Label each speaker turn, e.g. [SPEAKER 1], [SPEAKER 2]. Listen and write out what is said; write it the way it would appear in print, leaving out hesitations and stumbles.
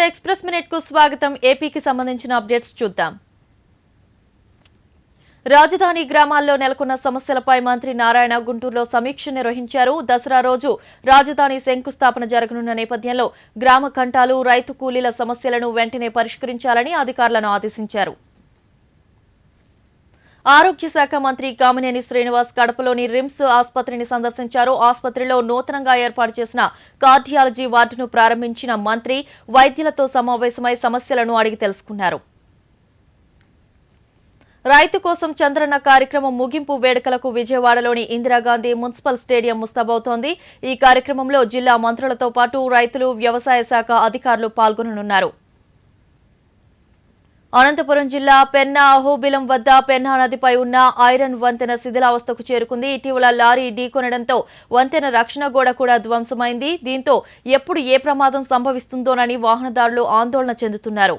[SPEAKER 1] Express minute కు స్వాగతం. ఏపీకి సంబంధించిన అప్డేట్స్ చూద్దాం. రాజధాని గ్రామాల్లో నెలకొన్న సమస్యలపై మంత్రి నారాయణ గుంటూరులో సమీక్ష నిర్వహించారు. దసరా రోజు రాజధాని శంకుస్థాపన జరగనున్న నేపథ్యంలో గ్రామ కంటాలు, రైతు కూలీల సమస్యలను వెంటనే పరిష్కరించాలని అధికారులను ఆదేశించారు. ఆరోగ్య శాఖ మంత్రి కామినేని శ్రీనివాస్ కడపలోని రిమ్స్ ఆసుపత్రిని సందర్శించారు. ఆసుపత్రిలో నూతనంగా ఏర్పాటు చేసిన కార్డియాలజీ వార్డును ప్రారంభించిన మంత్రి వైద్యులతో సమావేశమై సమస్యలను అడిగి తెలుసుకున్నారు. రైతు కోసం చంద్రన్న కార్యక్రమం ముగింపు వేడుకలకు విజయవాడలోని ఇందిరాగాంధీ మున్సిపల్ స్టేడియం ముస్తాబవుతోంది. ఈ కార్యక్రమంలో జిల్లా మంత్రులతో పాటు రైతులు, వ్యవసాయ శాఖ అధికారులు పాల్గొననున్నారు. అనంతపురం జిల్లా పెన్నా అహోబిలం వద్ద పెన్నా నదిపై ఉన్న ఐరన్ వంతెన శిథిలావస్థకు చేరుకుంది. ఇటీవల లారీ ఢీకొనడంతో వంతెన రక్షణ గోడ కూడా ధ్వంసమైంది. దీంతో ఎప్పుడు ఏ ప్రమాదం సంభవిస్తుందోనని వాహనదారులు ఆందోళన చెందుతున్నారు.